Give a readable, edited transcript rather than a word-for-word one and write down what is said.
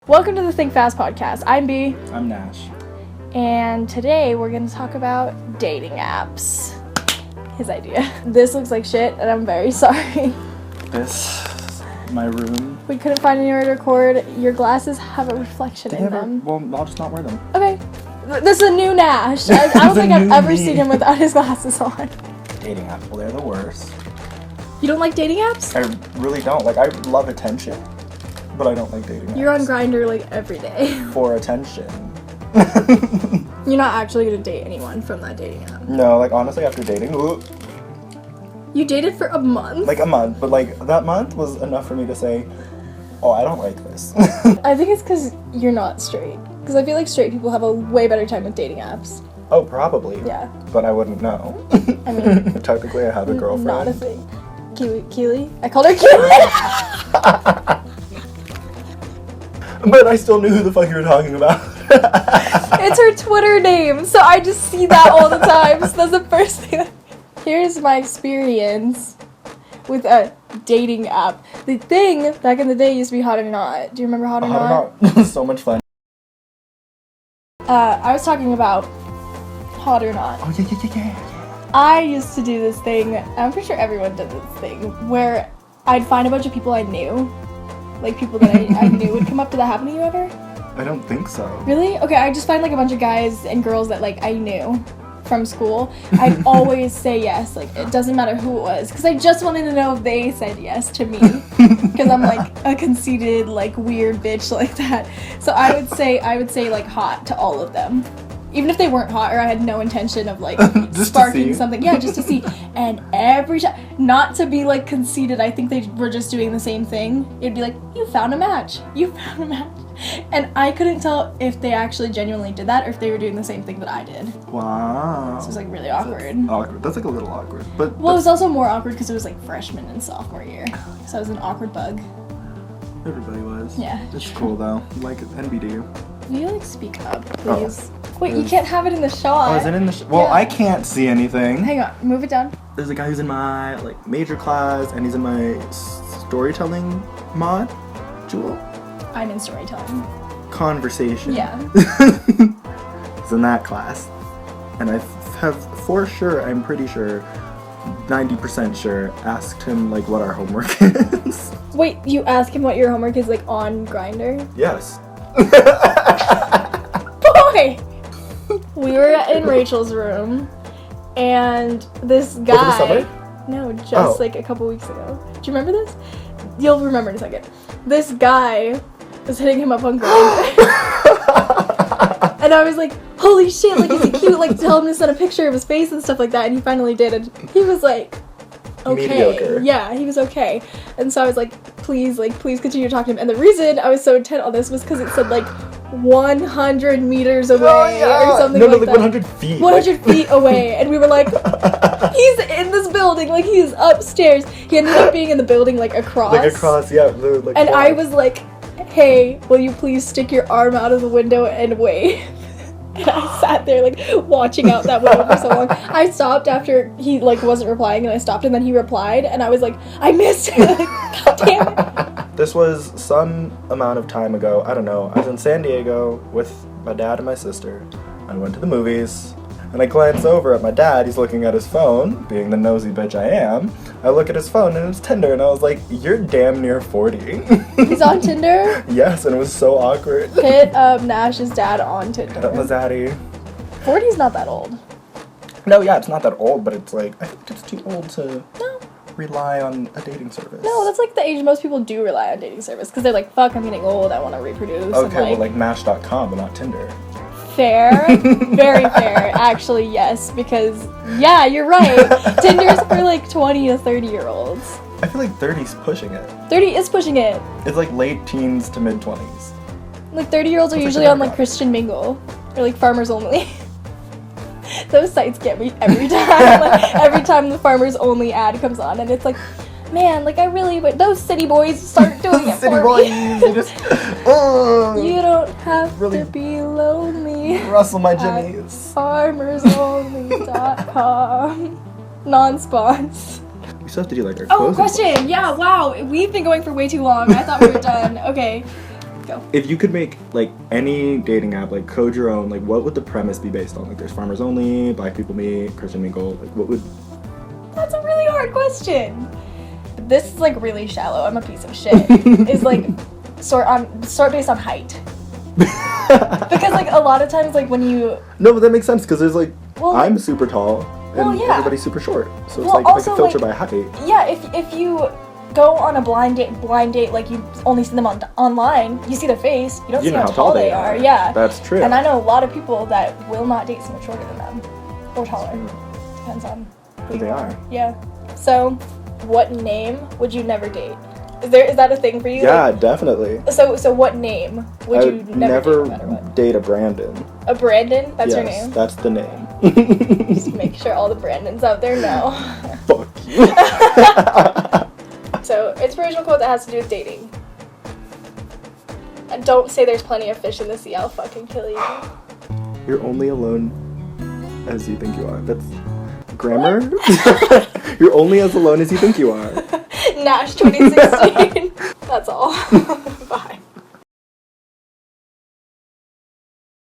Welcome to the Think Fast podcast. I'm B. I'm Nash. And today we're going to talk about dating apps. His idea. This looks like shit and I'm very sorry. My room. We couldn't find anywhere to record. Your glasses have a reflection in them. Well, I'll just not wear them. Okay. This is a new Nash. I don't think I've ever seen him without his glasses on. Dating apps, well, they're the worst. You don't like dating apps? I really don't. Like, I love attention, but I don't like dating apps. You're on Grindr like every day. For attention. You're not actually going to date anyone from that dating app. No, like, honestly, after dating, You dated for a month? like a month, but like, that month was enough for me to say, oh, I don't like this. I think it's because you're not straight. Because I feel like straight people have a way better time with dating apps. Oh, probably. Yeah. But I wouldn't know. I mean, technically I have a girlfriend. Not a thing. Keely? I called her Keely! But I still knew who the fuck you were talking about. It's her Twitter name, so I just see that all the time. So that's the first thing. Here's my experience with a dating app. The thing back in the day used to be Hot or Not. Do you remember Hot or Not? Hot or Not was so much fun. I was talking about Hot or Not. Oh, yeah. I used to do this thing, I'm pretty sure everyone did this thing, where I'd find a bunch of people I knew. Like, people that I knew would come up. Did that happen to you ever? I don't think so. Really? Okay, I just find, like, a bunch of guys and girls that, like, I knew from school. I'd always say yes. Like, it doesn't matter who it was. Because I just wanted to know if they said yes to me. Because I'm, like, a conceited, like, weird bitch like that. So I would say, like, hot to all of them. Even if they weren't hot or I had no intention of, like, sparking something. Yeah, just to see. And every time, not to be, like, conceited, I think they were just doing the same thing. It'd be like, you found a match. You found a match. And I couldn't tell if they actually genuinely did that or if they were doing the same thing that I did. Wow. So it was, like, really awkward. That's, like, a little awkward. But well, it was also more awkward because it was, like, freshman and sophomore year. So I was an awkward bug. Everybody was. Yeah. It's cool, though. Like, NBD. Will you, like, speak up, please? Oh. Wait, you can't have it in the shot. Oh, is it in the Well, yeah. I can't see anything. Hang on, move it down. There's a guy who's in my, like, major class, and he's in my storytelling mod. Jewel? I'm in storytelling. Conversation. Yeah. He's in that class. And I have, for sure, I'm pretty sure, 90% sure, asked him, like, what our homework is. Wait, you ask him what your homework is, like, on Grindr? Yes. Boy! We were in Rachel's room, and this guy... Over the summer? No, just, like, a couple weeks ago. Do you remember this? You'll remember in a second. This guy was hitting him up on Grindr. And I was like, holy shit, like, is he cute? Like, tell him to send a picture of his face and stuff like that, and he finally did, and he was like, okay. Mediocre. Yeah, he was okay. And so I was like, please continue talking to him. And the reason I was so intent on this was because it said, like, 100 meters away or something like that. 100 feet. 100 feet away. And we were like, he's in this building, like, he's upstairs. He ended up being in the building, like, across. Like, across, yeah. Like, and I was like, hey, will you please stick your arm out of the window and wave? And I sat there, like, watching out that window for so long. I stopped after he, like, wasn't replying, and I stopped, and then he replied, and I was like, I missed it. Like, God damn it. This was some amount of time ago. I don't know. I was in San Diego with my dad and my sister. I went to the movies, and I glance over at my dad. He's looking at his phone, being the nosy bitch I am. I look at his phone, and it was Tinder, and I was like, you're damn near 40. He's on Tinder? Yes, and it was so awkward. Hit Nash's dad on Tinder. Mazzatti. 40's not that old. No, yeah, it's not that old, but it's like, I think it's too old to rely on a dating service. No, that's like the age most people do rely on dating service, because they're like, fuck, I'm getting old, I want to reproduce. Okay, well, like Match.com, but not Tinder. Fair. Very fair. Actually, yes, because, yeah, you're right. Tinder's for, like, 20 to 30-year-olds. I feel like 30's pushing it. 30 is pushing it. It's like late teens to mid-20s. Like, 30-year-olds are usually on, like, Christian Mingle. Or, like, Farmers Only. Those sites get me every time. Like, every time the Farmers Only ad comes on, and it's like, man, like, I really, but those city boys start doing it for me. You just, you don't have to be lonely. Rustle my jimmies. FarmersOnly.com. Non-spons. We still have to do, like, our Oh, question! Yeah, wow. We've been going for way too long. I thought we were done. Okay. Go. If you could make, like, any dating app, like, code your own, like, what would the premise be based on? Like, there's farmers only, black people meet, Christian mingle, like, what would... That's a really hard question. This is, like, really shallow. I'm a piece of shit. Is, like, sort based on height. Because, like, a lot of times, like, when you... No, but that makes sense, because there's, like, Well, I'm super tall, and well, yeah. everybody's super short. So it's, Well, like, also, a filter like, by height. Yeah, if you go on a blind date, like, you only see them online, you see their face, you don't see how tall they are. Yeah. That's true. And I know a lot of people that will not date someone shorter than them. Or taller. Depends on Who they are. Yeah. So, what name would you never date? Is that a thing for you? Yeah, definitely. So what name would you I would never date no matter what? date a Brandon. A Brandon? That's your Yes, name? that's the name. Just make sure all the Brandons out there know. Fuck you. So, inspirational quote that has to do with dating. And don't say there's plenty of fish in the sea, I'll fucking kill you. You're only alone as you think you are. That's grammar? You're only as alone as you think you are. Nash 2016. That's all.